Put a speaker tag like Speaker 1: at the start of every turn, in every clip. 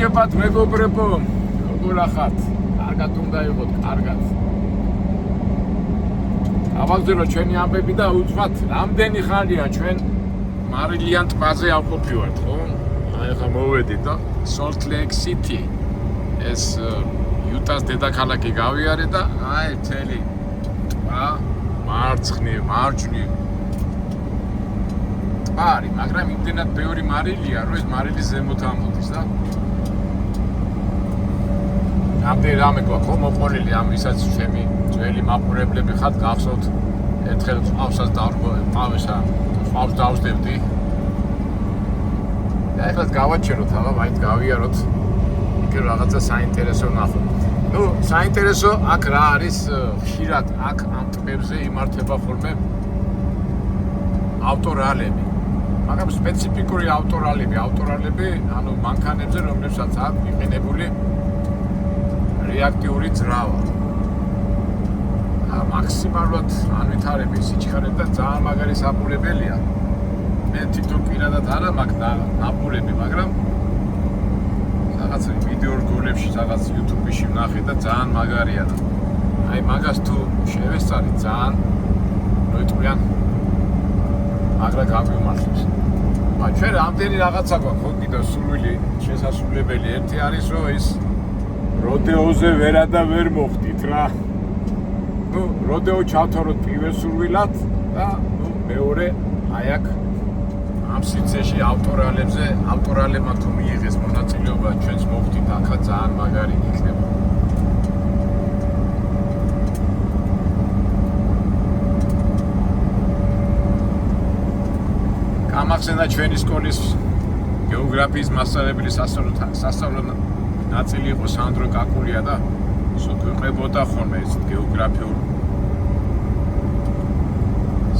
Speaker 1: მოგესალმებათ მეგობრებო, როგორ ახართ? კარგად უნდა იყოთ, კარგად. ავაგზელო ჩვენი ამბები და უცბად, რამდენი ხანია ჩვენ მარილიან ტბაზე ავყოფივართ, ხო? აი ხა მოვედით და Salt Lake City. ეს იუტას დედაქალაქი გავიარე და აი მთელი ტბა მარჯვნივ არის, მაგრამ იმდენად ბევრი მარილია, რომ ეს მარილი ზემოთ ამოდის და ამდენ რამე გვაქვს, მოყოლილი ამ ვისაც ჩემი ძველი მაყურებლები ხართ, გახსოვთ ერთხელ ყავსაც ყავს დავსდებდი და ეხლა გავაჩეროთ, აბა მაინც გავიაროთ იქ რაღაცა საინტერესო ნახოთ. ნუ საინტერესო აქ რა არის, ხშირად აქ ამ ტბებზე იმართება ხოლმე ავტორალები. მაგრამ სპეციფიკური ავტორალები, ანუ მანქანებზე, რომლებსაც აქვს მიყენებული რეაქტიული ძრავა. მაქსიმალურად ანვითარების სიჩქარე და ძალიან მაგარი საფულებელია. მე თვითონ პირადად არა მაქვს ნაპულები, მაგრამ რაღაც ვიდეო რგოლებში, რაღაც YouTube-ში ვნახე და ძალიან მაგარია და აი მაგას თუ შევესწარი ძალიან მოიტყვიან მაგრა გამიმართლებს. ჩვენ რამდენი რაღაცა გვაქვს, ხო კიდევ სურვილი შესასრულებელი. ერთი არის, რომ ის როდეოზე ვერა და ვერ მოხდით რა. ნუ როდეო ჩავთვალოთ პირველ სურვილად და ნუ მეორე აი აქ ამ სიძეში ავტორალებმა თუ მიიღეს მონაწილეობა ჩვენს მოხდით, აქა ძალიან მაგარი იქნება. გამახსენდა ჩვენი სკოლის გეოგრაფიის მასწავლებელი სასწავლო ნაწილი იყო სანდრო კაკულია და გვეყრებოდა ხოლმე ეს გეოგრაფიულ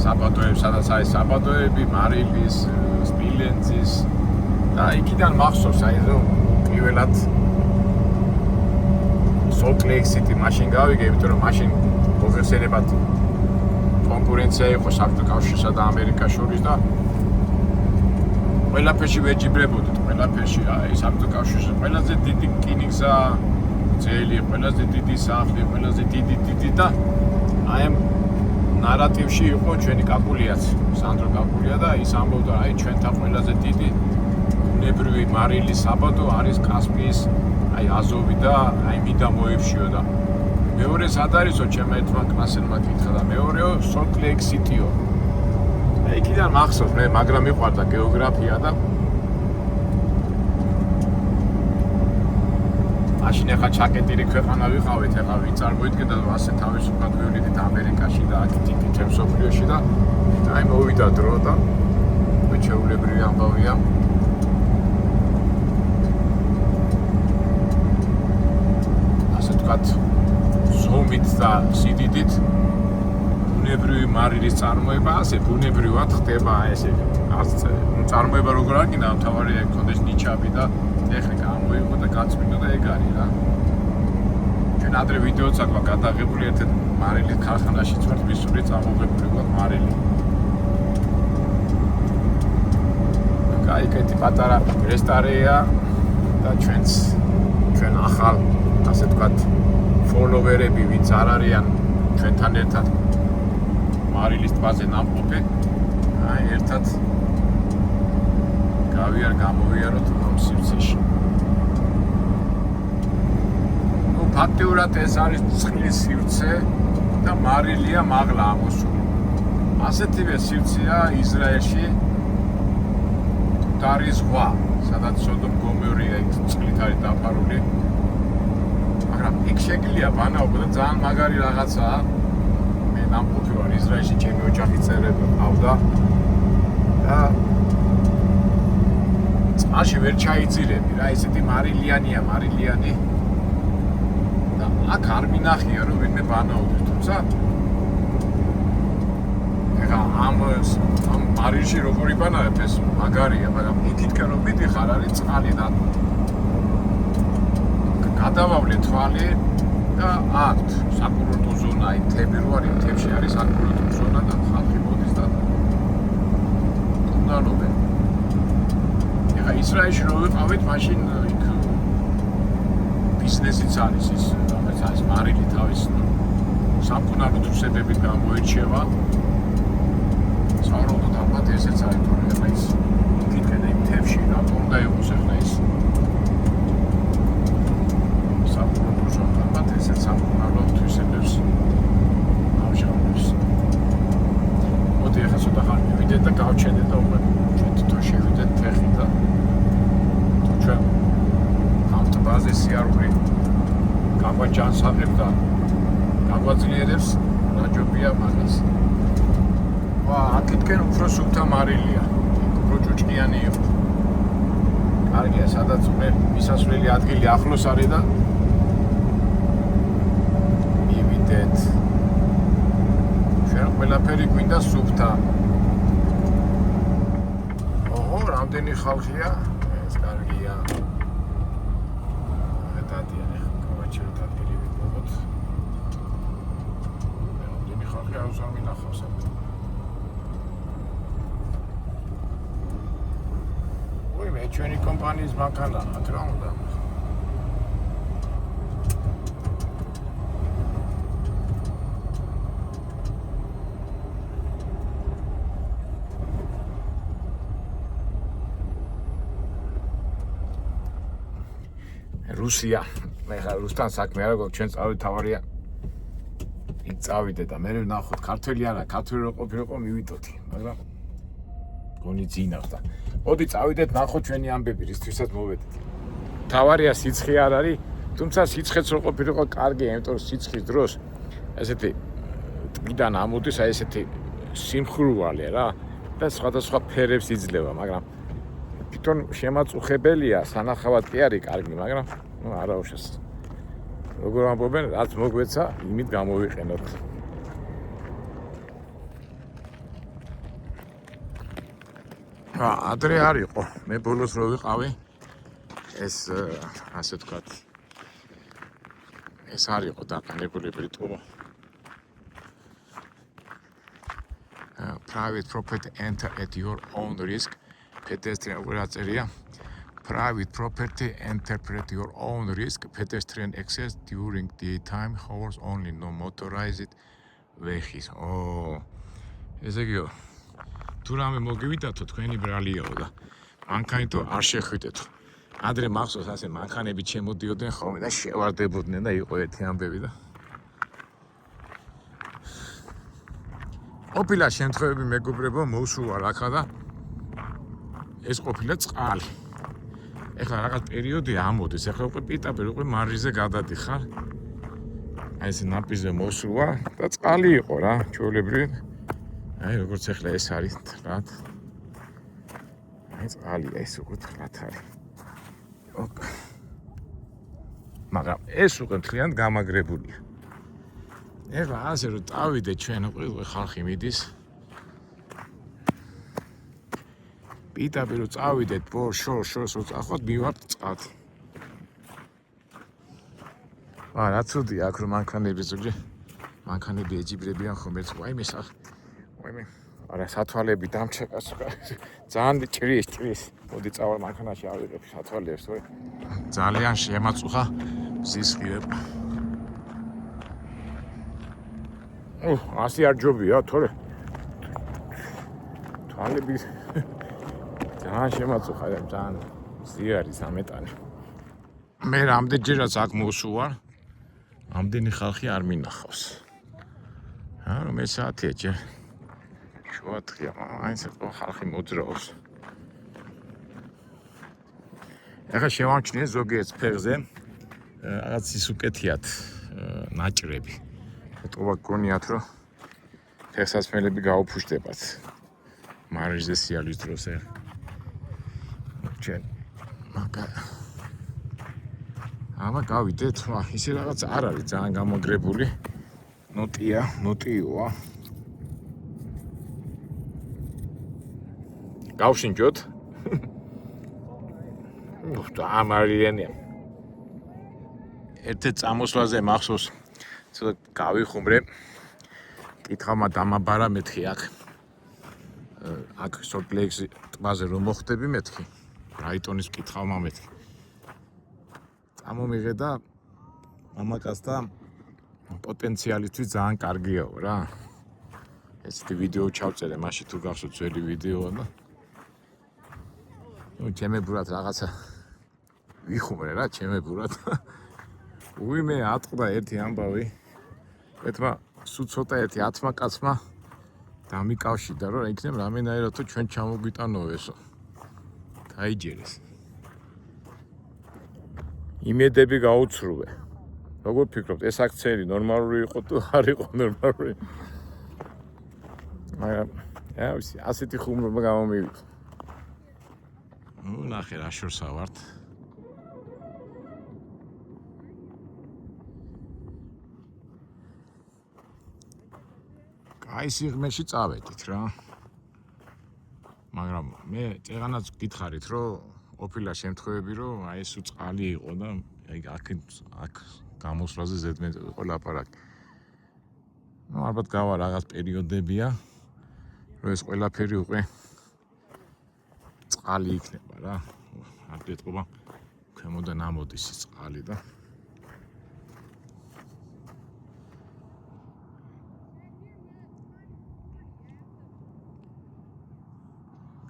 Speaker 1: საბადოებს, სადაც არის საბადოები, მარილის, სპილენძის და იქიდან მახსოვს აი რომ პირველად Salt Lake City მაშინ გავიგე, იმიტომ რომ მაშინ მოგეხსენებათ კონკურენცია იყო საბჭოთა კავშირსა და ამერიკას შორის და ყველაფერში ვეჯიბრებოდით, ყველაფერში აი საბჭოთა კავშირში ყველაზე დიდი რკინიგზა, ძელი, ყველაზე დიდი სახლი, ყველაზე დიდი და აი ამ ნარატივში იყო ჩვენი კაკულიაც, სანდრო კაკულია და ის ამბობდა, აი ჩვენთან ყველაზე დიდი ბუნებრივი მარილის საბადო არის კასპიის, აი აზოვი და აი მიდამოებშიო და მეორე სად არისო, ჩემმა ერთმა კლასელმა კითხა და მეორეო Salt Lake City-ო. იქიდან მახსოვს მე, მაგრამ მიყვარდა გეოგრაფია და მაშინ ახლა ჩაკეტილი ქვეყანა ვიყავით, ახლა ვინ წარმოიდგენდა რომ ასე თავისუფლად ვივლიდით ამერიკაში და აქ თითქმის მსოფლიოში და აი მოვიდა დრო და უჩვეულებრივი ამბავია. ასე ვთქვათ, ზომით და სიდიდით ბუნებრივი მარილის წარმოება, ასე ბუნებრივად ხდება ესე. წარმოება როგორ არ გინდა, მთავარია იქონდეს ნიჩაბი და ტექნიკა ამოიღო და გაწმინდა და ეგ არის რა. ჩვენ ადრე ვიდეოც აქვს გადაღებული ერთ-ერთ მარილის ქარხანაშიც ვართ მისული წამოღებული გვაქვს მარილი. კაი პატარა რესტორანია და ჩვენ ახალ ასე ვთქვათ ფოლოვერები ვინც არ არიან ჩვენთან ერთად მარილის ტბაზე ნამყოფი, აი ერთად გამოვიაროთ ამ სივრცეში. ნუ ფაქტიურად ეს არის წყლის სივრცე და მარილია მაღლა ამოსული. ასეთივე სივრცეა ისრაელში მკვდარი ზღვა, სადაც სოდომ გომორია იქ წყლით არის დაფარული. მაგრამ იქ შეგიძლია ბანაობა და ძალიან მაგარი რაღაცაა. მე ნამყოფი ვარ ისრაელში, ჩემი ოჯახის წევრები ყავდა და წყალში ვერ ჩაიძირები რა, ესეთი მარილიანი და აქ არ მინახია რომ ვინმე ბანაობდეს, თუმცა ეხლა ამ მარილში როგორი ბანაობ ეს მაგარია, მაგრამ იქითკენ რომ მიდიხარ არის წყალი და გადავავლე თვალი და აქვთ საკურორტო ზონა, აი თები რო არის, თებში არის საკურორტო ზონა და ხალხი მოდის და უნდაობენ. ისრაელში რო ვიყავით, მაშინ იქ ბიზნესიც არის ის, რომელიც არის მარილი თავის სამკურნალო თვისებებით გამოირჩევა. საერთოდ ალბათ ესეც არის, თორემ ის იქიდან იმ თემში რატომ უნდა იყოს ახლა ის სამკურნალო ალბათ ესეც სამკურნალო თვისებებს ამჟღავნებს. მოდი ახლა ცოტა ხანი მივიდეთ და გავჩენდეთ და უკვე ჩვენ თვითონ შევიდეთ ფეხი და თუ ჩვენ ავტობაზე სიარული გაგვაჯანსაღებ და გაგვაძლიერებს რაჯობია მაგას. აქეთკენ უფრო სუფთა მარილია, უფრო ჭუჭყიანი იყო. კარგია, სადაც უკვე მისასვლელი ადგილი ახლოს არის და მივიდეთ. ჩვენ ყველაფერი გვინდა სუფთა. ოღო, რამდენი ხალხია? ეს კარგია. დადიან ახლა გავაჩეროთ ადგილი ვიყოთ. რამდენი ხალხი არ უზარმინახავს აქ. ჩვენი კომპანიის მანქანა აქ რა უნდა? რუსია, მე ხარ რუსთან საქმე არა გვაქვს, ჩვენ წავით თავარია. იქ წავიდე და მე ვნახოთ ქართველი არა, ქართველი რო ყოფილიყო მივიდოდი, მაგრამ გონი ძინავს და მოდი წავიდეთ ნახოთ ჩვენი ამბები რისთვისაც მოვედით. თავარია სიცხე არ არის, თუმცა სიცხეც რო ყოფილიყო კარგი, იმიტომ რომ სიცხის დროს ესეთი ტყიდან ამოდის აი ესეთი სიმხურვალე რა და სხვადასხვა ფერებს იძლევა, მაგრამ თვითონ შემაწუხებელია, სანახავად კი არის კარგი, მაგრამ ნუ არაუშავს. როგორ ამბობენ, რაც მოგვეცა, იმით გამოვიყენოთ. ადრე არ იყო, მე ბოლოს რო ვიყავი, ეს ასე ვთქვათ, ეს არ იყო დაყენებული ბრიტყულო. Private property enter at your own risk. Pedestrian წერია. Private property enter at your own risk. Pedestrian access during daytime hours only, no motorized vehicles. ესე იგი თუ რამე მოგივიდათო თქვენი ბრალიაო და მანქანითო არ შეხვიდეთო. ადრე მახსოვს ასე მანქანები შემოდიოდნენ ხოლმე და შევარდებოდნენ და იყო ერთი ამბები და ყოფილა შემთხვევები მეგობრებო მოვსულა აქა და ეს ყოფილა წყალი. ეხლა რაღაც პერიოდი ამოდის, ეხლა უკვე პიტაპირ უკვე მარიზე გადადიხარ. აი ეს ნაპირზე მოვსულა და წყალი იყო რა, ჩვეულებრივი. აი როგორც ახლა ეს არის თხრათ. აი წყალია ეს უკვე თხრათ არის. მაგრამ ეს უკვე მთლიანად გამაგრებულია. ეხლა ასე რომ წავიდე ჩვენ უკვე ხალხი მიდის. პიტაპირ რომ წავიდეთ შორს რო წახვათ მივართ წყალთ. რა ცუდია აქ რომ მანქანები ზოგჯერ მანქანები ეჯიბრებიან ხომ ერთს ვაიმე ვაიმე არა სათვალები დამჩეკას ძალიან ჭრის მოდი წავალ მანქანაში ავიღებ სათვალებს ვე ძალიან შემაწუხა ზისხიება ასე არ ჯობია თორე თვალები ძალიან შემაწუხა ძალიან ზიარი სამეტანი მე რამდენჯერაც აქ მოსუვარ ამდენი ხალხი არ მინახავს რომ ეს საათია ჯერ შუადღია მაინც ხალხი მოძრაობს ახლა შევამჩნიე ზოგიერთ ფეხზე რაღაც ის უკეთიათ ნაჭრები ეტყობა გქონიათ რომ ფეხსაცმელები გაუფუშდებათ მარიზე სიალის დროს ჩვენ აბა გავიდეთ ისე რაღაც არ არის ძალიან გამაგრებული ნოტიოა გავშინჯოთ ამარიანია ერთ წამოსვლაზე მახსოვს ცოტა გავიხუმრე კითხავმა დამაბარა მეთქი აქ სოლტ-ლეიქის ტბაზე რომ მოხვდები მეთქი ბრაიტონის კითხავმა მეთქი წამომიღე და მამაკაცთა პოტენციალისთვის ძალიან კარგიაო რა. ესეთი ვიდეო ჩავწერე, მაშინ თუ გახსოვთ ძველი ვიდეოა და ჩემებურად რაღაცა ვიხუმრე რა, ჩემებურად. უიმე ატყდა ერთი ამბავი. ეთმა სულ ცოტა ერთი 10 კაცმა დამიკავშირდა, რომ იქნებ რამენაირად თუ ჩვენ ჩამოგვიტანოვესო. დაიჯერეს. იმედები გაუცრუე. როგორ ფიქრობთ, ეს აქციები ნორმალური იყო თუ არ იყო ნორმალური? მაგრამ ასეთი ხუმრობა გამომივიდა. ნახე რა შორსა ვართ. აი სიღმეში წავედით რა. მაგრამ მე წეღანაც გითხარით, რომ ყოფილა შემთხვევები, რომ აი ეს უწყალი იყო და აი აქ გამოსვლაზე ზედმეტ იყო ლაპარაკი. ნუ ალბათ გავა რაღაც პერიოდებია, რომ ეს ყველაფერი უკვე წყალი იქნება რა. არ გეტყობა ქვემოდან ამოდის ის წყალი და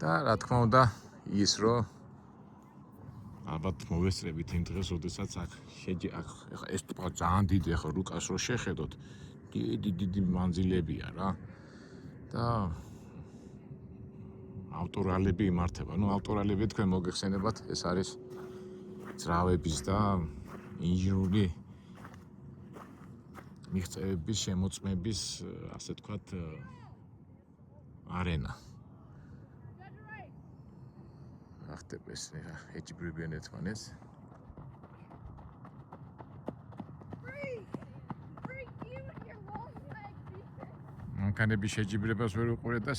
Speaker 1: და რა თქმა უნდა ის რომ ალბათ მოვესწრებით იმ დღეს, როდესაც აქ ეს ტბა ძალიან დიდი, ახლა რუკას რო შეხედოთ, დიდი მანძილებია რა. და ავტორალები იმართება. ნუ ავტორალები თქვენ მოგეხსენებათ, ეს არის ძრავების და ინჟინრული მიღწევების შემოწმების, ასე თქვათ, არენა. ახტებ ეს ეჯიბრებიან ერთმანეთს. მანქანები შეჯიბრებას ვერ უყურეთ და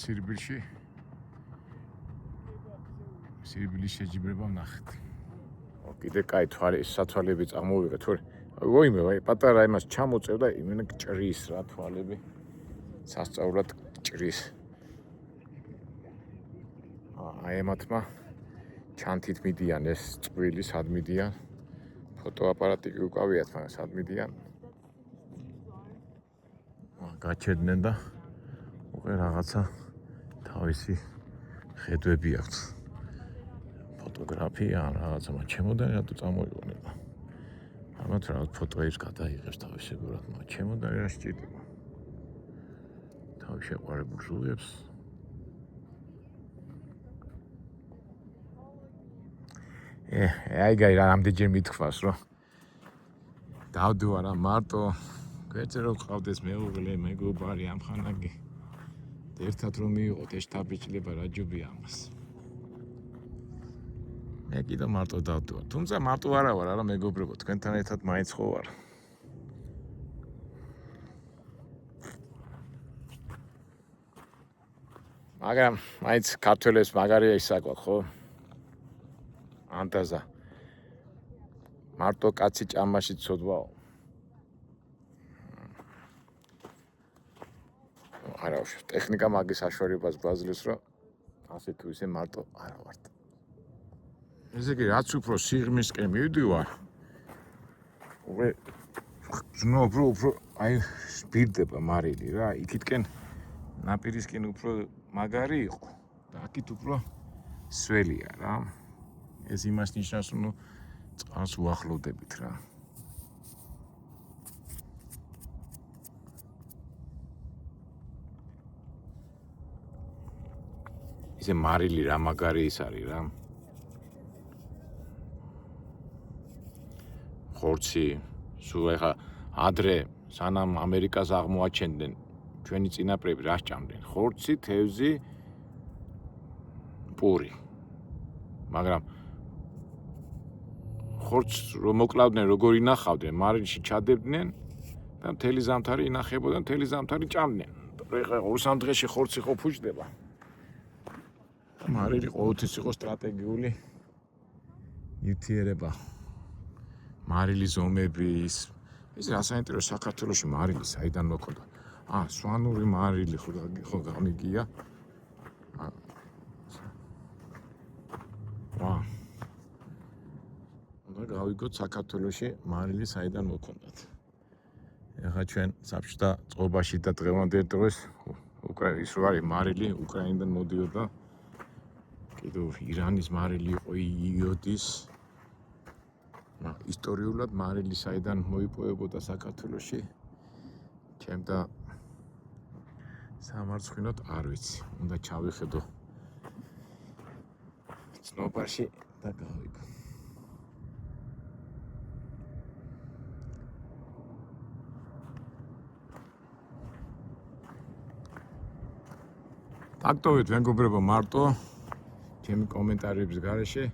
Speaker 1: სირბილის შეჯიბრება ვნახეთ. კიდე კაი სათვალები წამოვიღეთ, თორე ოიმე, პატარა იმას ჩამოწევ და იმენა ჭრის რა თვალები. სასწაულად ჭრის. აი ემათმა ჩანთით მიდიან ეს წვილი, სად მიდიან? ფოტოაპარატი კი უკავიათ, მაგრამ სად მიდიან? გაჩერდნენ და უკვე რაღაცა თავისი ხედვები აქვთ. ფოტოგრაფია ან რაღაცა, მაგრამ ჩემოდან რატო წამოიყონება? ამათ რაღაც ფოტოებს გადაიღებს თავისებურად, მაგრამ ჩემოდან რა სჭირდება? თავის შეყვარებულ ზურგებს აი გაი რა ამდენჯერ მithქვას, რომ დავდუა რა მარტო გვერდზე რომ ყავდეს მეუღლე, მეგობარი ამხანაგი. ერთად რომ მიიღოთ ეს შთაბეჭდილება რა ჯობია ამას. მე კიდევ მარტო დავდუა. თუმცა მარტო არა ვარ, არა მეგობრებო, თქვენთან ერთად მაინც ხო ვარ. მაგრამ მაინც ქართველებს მაგარია ისაკვათ, ხო? ანტაზა. მარტო კაცი ჭამაში ცოდვაო. არა უშ ტექნიკა მაგის საშუალებას გვაძლევს, რომ ასე თუ ისე მარტო არა ვართ. ესე იგი, რაც უფრო სიღრმისკენ მივდივარ, უკვე ზნობ რო უფრო აი სპირდება მარილი რა, იქითკენ ნაპირისკენ უფრო მაგარი იყო და აქით უფრო სველია რა. ეს იმას ნიშნავს, რომ წყალს უახლოვდებით რა. ისე მარილი რა მაგარი ის არის რა. ხორცი, სულ ეხა ადრე სანამ ამერიკას აღმოაჩენდნენ, ჩვენი წინაპრები რა სჭამდნენ? ხორცი, თევზი, პური. მაგრამ ხორცს რომ მოკლავდნენ, როგორ ინახავდნენ, მარილში ჩადებდნენ და მთელი ზამთარი ინახებოდა, მთელი ზამთარი ჭამდნენ. ეხა 2-3 დღეში ხორცი ხო ფუჭდება. მარილი ყოველთვის იყო სტრატეგიული ნივთიერება. მარილი ზომები ის რა საინტერესო საქართველოში მარილი საიდან მოქონდა? სვანური მარილი ხო გამიგია? ვა. უნდა გავიგოთ საქართველოში მარილი საიდან მოქონდათ. ეხლა ჩვენ საბჭოთა წყობაში და დღევანდელ დროს ის რო არის მარილი უკრაინიდან მოდიოდა. კიდევ ირანის მარილი იყო იოდის. ისტორიულად მარილი საიდან მოიპოვებოდა საქართველოში. ჩემ და სამარცხვინოდ არ ვიცი. უნდა ჩავიხედო ცნობარში და გავიგო. დაგტოვეთ მეგობრებო მარტო ჩემი კომენტარების გარეშე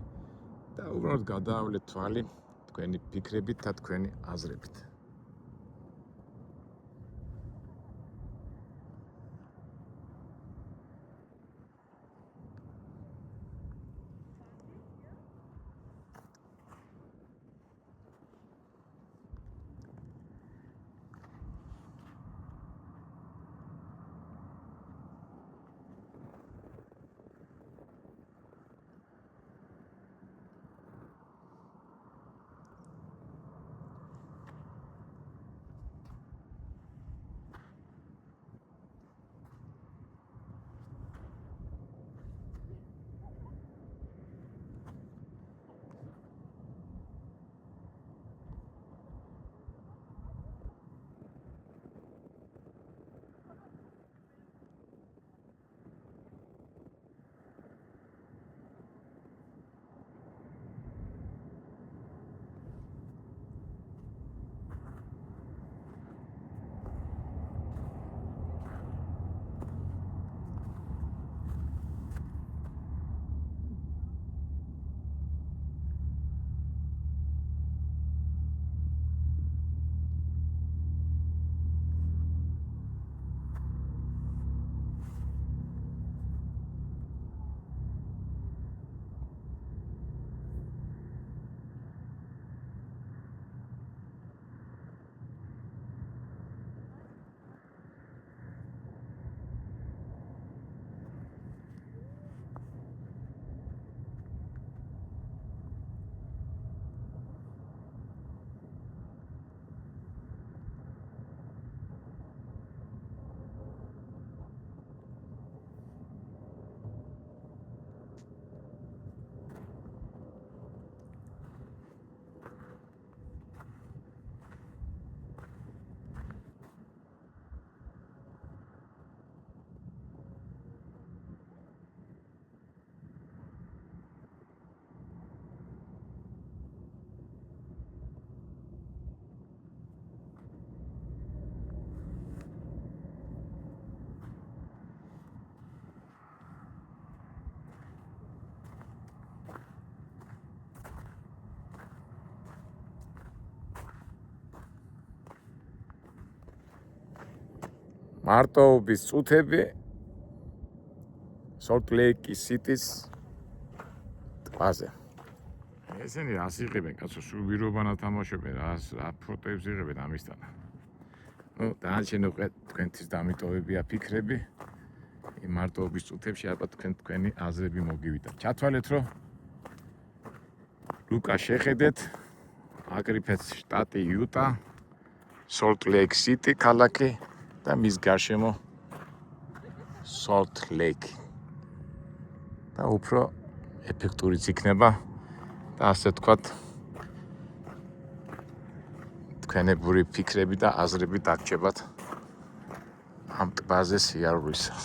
Speaker 1: და უბრალოდ გადაავლეთ თვალი თქვენი ფიქრებით და თქვენი აზრებით. მარტოობის წუთები Salt Lake City-ს ტბაზე. ესენი რას იღებენ, კაცო, სულ ვირობანა თამაშობენ, რა ფოტოებს იღებენ ამისთან. დანარჩენი თქვენთვის დამიტოვებია ფიქრები. იმ მარტოობის წუთებში ალბათ თქვენი აზრები მოგივიდა. ჩათვალეთ, რომ ლუკა შეხედეთ, აგრიფეს შტატი იუტა, Salt Lake City ქალაქი და მის გარშემო Salt Lake. და უფრო ეფექტურიც იქნება და ასე თქვათ თქვენებური ფიქრები და აზრები დაგჭებათ ამ ტბაზე სიარულისას.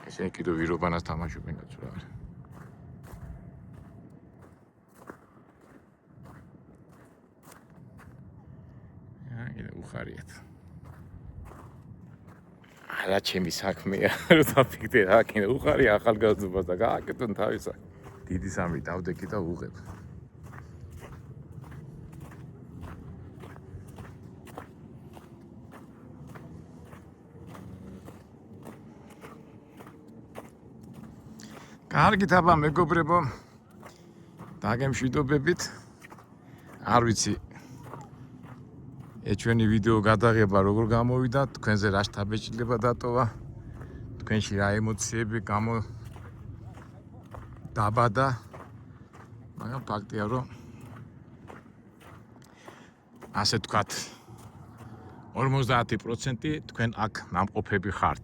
Speaker 1: ესენი კიდევ ვირობანას თამაშობენ კაცო რა არის. კიდე უხარიათ. რა ჩემი საქმეა რომ დაფიქრე რა კიდე უხარია ახალგაზრდობას და გააკეთონ თავისა. დიდი სამი დავდექი და უღებ. კარგით აბა მეგობრებო, დაგემშვიდობებით. არ ვიცი ჩვენი ვიდეო გადაღება როგორ გამოვიდა, თქვენზე რა შთაბეჭდილება დატოვა, თქვენში რა ემოციები დაბადა მაგრამ ფაქტია, რომ ასე თქვათ 50% თქვენ აქ ნამყოფები ხართ.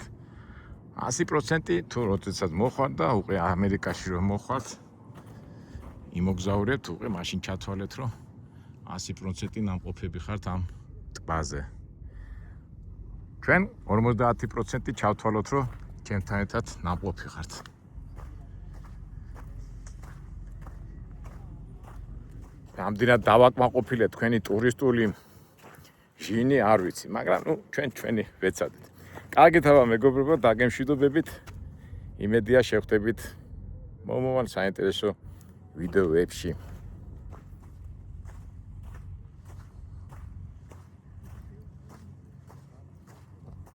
Speaker 1: 100% თუ როდესაც მოხვართ და უკვე ამერიკაში რომ მოხვართ, იმოგზაურებთ, უკვე მაშინ ჩათვალეთ, რომ 100% ნამყოფები ხართ ამ ტბაზე. ჩვენ 50% ჩავთვალოთ, რომ ჩემთან ერთად ნამყოფი ხართ. ამდენად დავაკმაყოფილეთ თქვენი ტურისტული ჟინი, არ ვიცი, მაგრამ ჩვენი ვეცადეთ. კარგით აბა მეგობრებო, დაგემშვიდობებით. იმედია შევხვდებით მომავალ საინტერესო ვიდეოებში.